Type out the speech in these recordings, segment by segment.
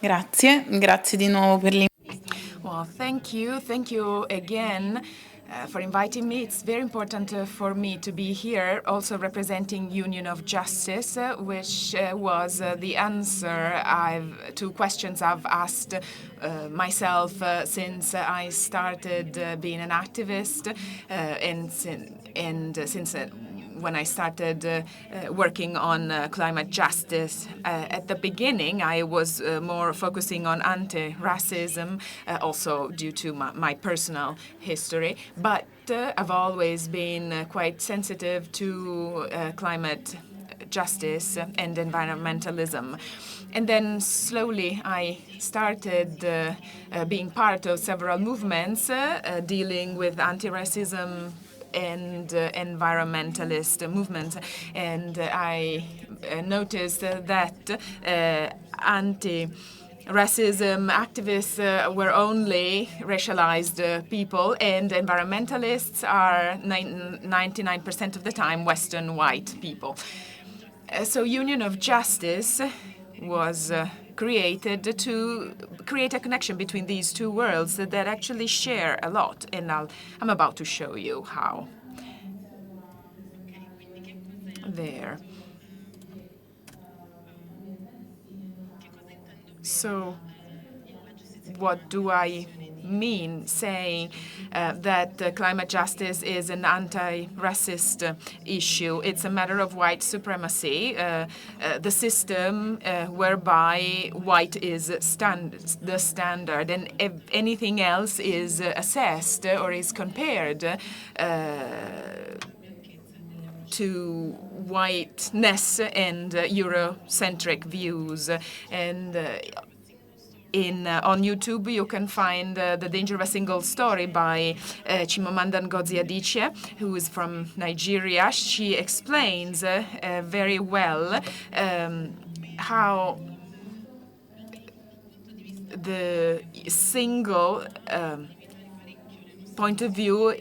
Grazie, grazie di nuovo per l'invito. Well, thank you again for inviting me. It's very important for me to be here, also representing Union of Justice, which was the answer to questions I've asked myself since I started being an activist, and since when I started working on climate justice. At the beginning, I was more focusing on anti-racism, also due to my personal history, but I've always been quite sensitive to climate justice and environmentalism. And then slowly I started being part of several movements dealing with anti-racism and environmentalist movements. And I noticed that anti-racism activists were only racialized people, and environmentalists are 99% of the time Western white people. So Union of Justice was created to create a connection between these two worlds that actually share a lot, and I'm about to show you how. There. So what do I mean saying that climate justice is an anti-racist issue? It's a matter of white supremacy, the system whereby white is the standard, and if anything else is assessed or is compared to whiteness and Eurocentric views. And on YouTube, you can find The Danger of a Single Story by Chimamanda Ngozi Adichie, who is from Nigeria. She explains very well how the single point of view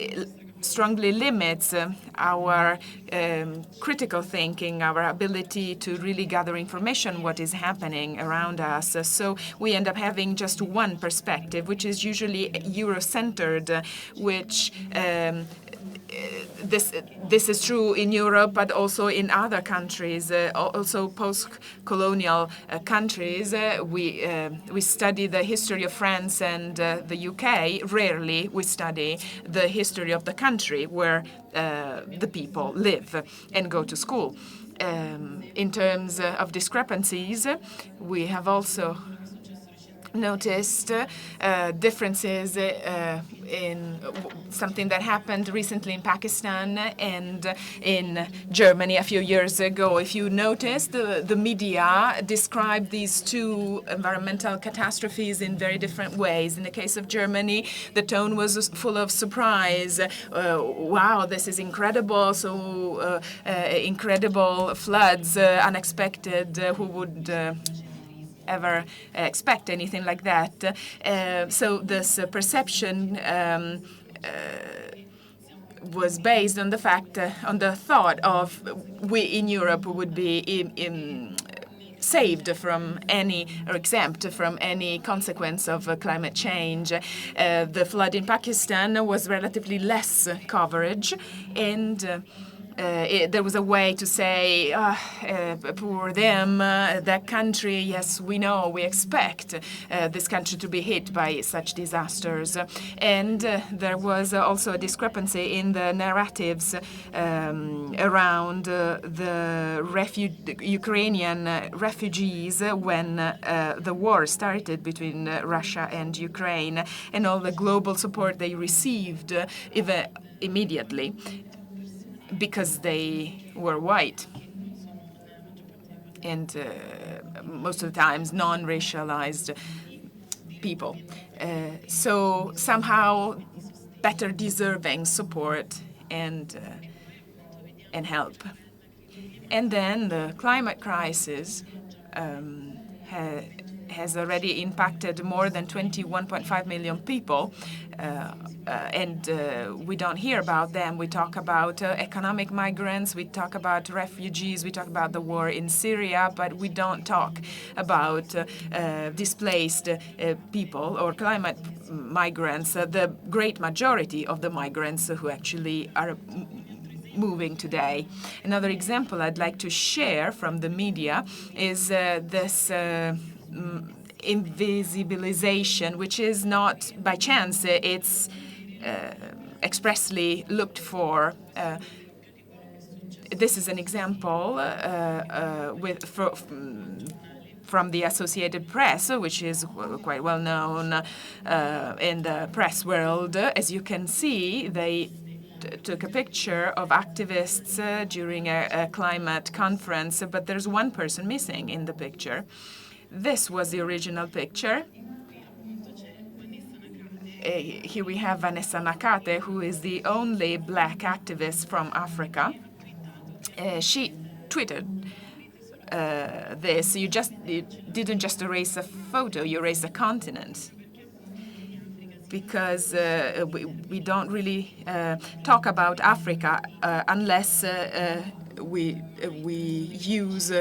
strongly limits our critical thinking, our ability to really gather information, what is happening around us. So we end up having just one perspective, which is usually Euro-centered, which this is true in Europe, but also in other countries, also post-colonial countries. We study the history of France and the UK. Rarely we study the history of the country where the people live and go to school. In terms of discrepancies, we have also noticed differences in something that happened recently in Pakistan and in Germany a few years ago. If you noticed, the media described these two environmental catastrophes in very different ways. In the case of Germany, the tone was full of surprise. Wow, this is incredible. So incredible floods, unexpected. Who would ever expect anything like that? So this perception was based on the fact, on the thought of we in Europe would be saved from any, or exempt from any consequence of climate change. The flood in Pakistan was relatively less coverage, and there was a way to say, poor them, that country, yes, we know, we expect this country to be hit by such disasters. And there was also a discrepancy in the narratives around the Ukrainian refugees when the war started between Russia and Ukraine, and all the global support they received even immediately, because they were white and most of the times non-racialized people. So somehow better deserving support and help. And then the climate crisis has already impacted more than 21.5 million people, and we don't hear about them. We talk about economic migrants, we talk about refugees, we talk about the war in Syria, but we don't talk about displaced people or climate migrants, the great majority of the migrants who actually are moving today. Another example I'd like to share from the media is this invisibilization, which is not by chance, it's expressly looked for. This is an example from the Associated Press, which is quite well known in the press world. As you can see, they took a picture of activists during a climate conference, but there's one person missing in the picture. This was the original picture. Here we have Vanessa Nakate, who is the only black activist from Africa. She tweeted this. You didn't just erase a photo, you erased a continent. Because we don't really talk about Africa unless we use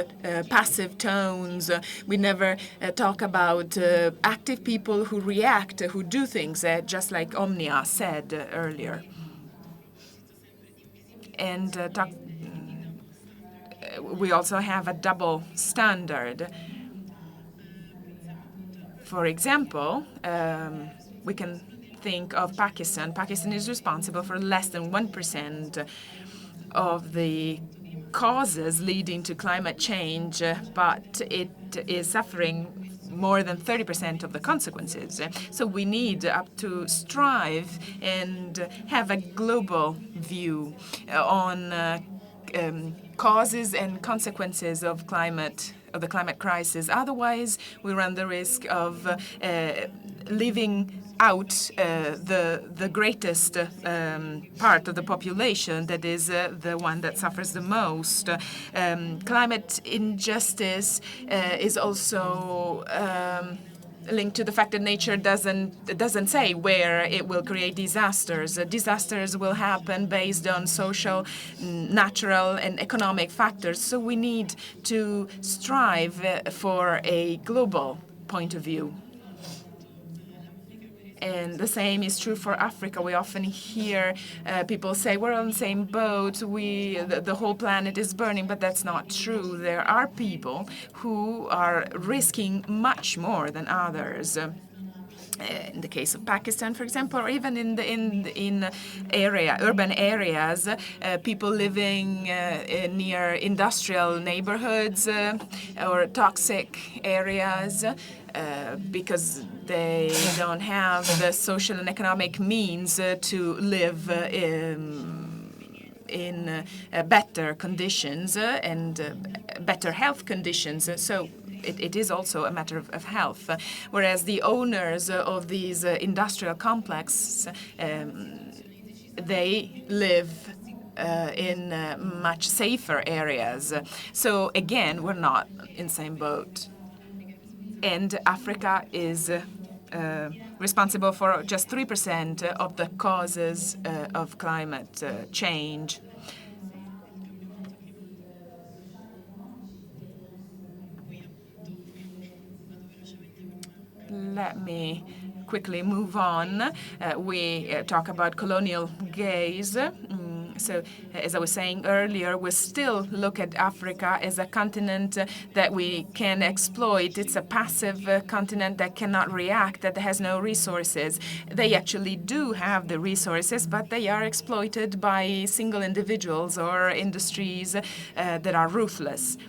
passive tones. We never talk about active people who react, who do things, just like Omnia said earlier. And we also have a double standard. For example, we can think of Pakistan. Pakistan is responsible for less than 1% of the causes leading to climate change, but it is suffering more than 30% of the consequences. So we need to strive and have a global view on causes and consequences of the climate crisis. Otherwise, we run the risk of leaving out the greatest part of the population, that is the one that suffers the most. Climate injustice is also linked to the fact that nature doesn't say where it will create disasters. Disasters will happen based on social, natural, and economic factors. So we need to strive for a global point of view. And the same is true for Africa. We often hear people say, we're on the same boat, the whole planet is burning, but that's not true. There are people who are risking much more than others. In the case of Pakistan, for example, or even in urban areas, people living near industrial neighborhoods or toxic areas, because they don't have the social and economic means to live in better conditions and better health conditions. So it is also a matter of health. Whereas the owners of these industrial complexes, they live in much safer areas. So again, we're not in the same boat. And Africa is responsible for just 3% of the causes of climate change. Let me quickly move on. We talk about colonial gaze. So, as I was saying earlier, we still look at Africa as a continent that we can exploit. It's a passive continent that cannot react, that has no resources. They actually do have the resources, but they are exploited by single individuals or industries that are ruthless.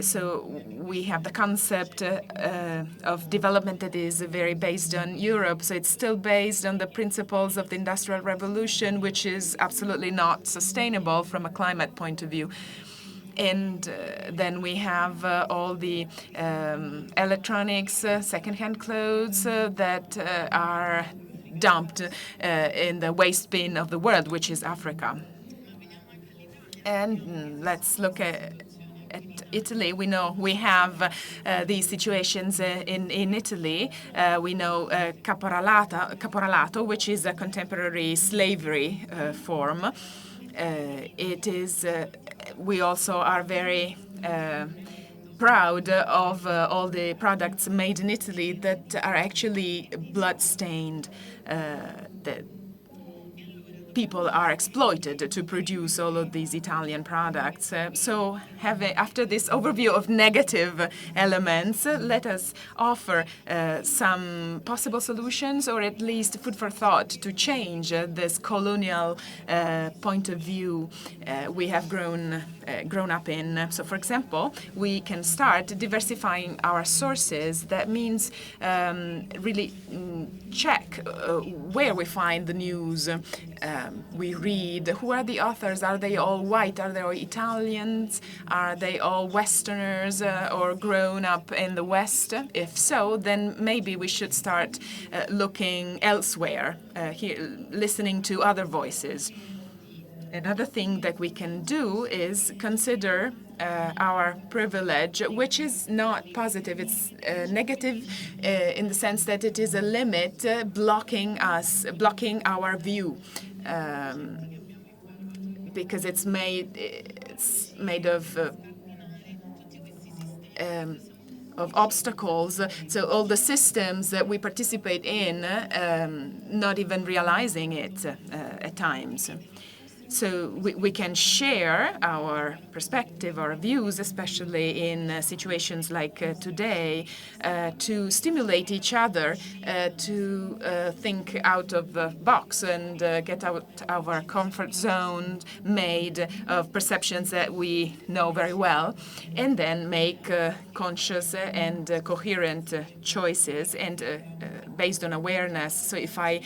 So we have the concept of development that is very based on Europe. So it's still based on the principles of the Industrial Revolution, which is absolutely not sustainable from a climate point of view. And then we have all the electronics, secondhand clothes that are dumped in the waste bin of the world, which is Africa. And let's look at at Italy. We know we have these situations in Italy. We know caporalato, which is a contemporary slavery form. It is. We also are very proud of all the products made in Italy that are actually blood-stained. The people are exploited to produce all of these Italian products. So after this overview of negative elements, let us offer some possible solutions, or at least food for thought to change this colonial point of view we have grown up in. So, for example, we can start diversifying our sources. That means really check where we find the news. We read who are the authors. Are they all white? Are they all Italians? Are they all Westerners or grown up in the West? If so, then maybe we should start looking elsewhere, listening to other voices. Another thing that we can do is consider our privilege, which is not positive. It's negative in the sense that it is a limit blocking our view, because it's made of obstacles. So all the systems that we participate in, not even realizing it at times. So we can share our perspective, our views, especially in situations like today, to stimulate each other to think out of the box and get out of our comfort zone made of perceptions that we know very well, and then make conscious and coherent choices and based on awareness. So if I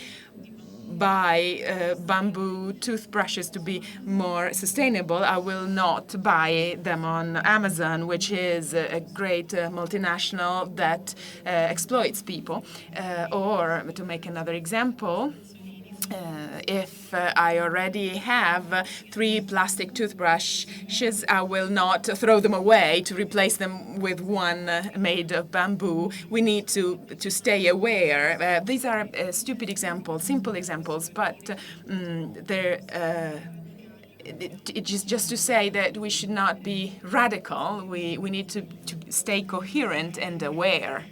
buy bamboo toothbrushes to be more sustainable, I will not buy them on Amazon, which is a great multinational that exploits people. Or to make another example, if I already have 3 plastic toothbrushes, I will not throw them away to replace them with one made of bamboo. We need to stay aware. These are stupid examples, simple examples, but they're just to say that we should not be radical. We need to stay coherent and aware.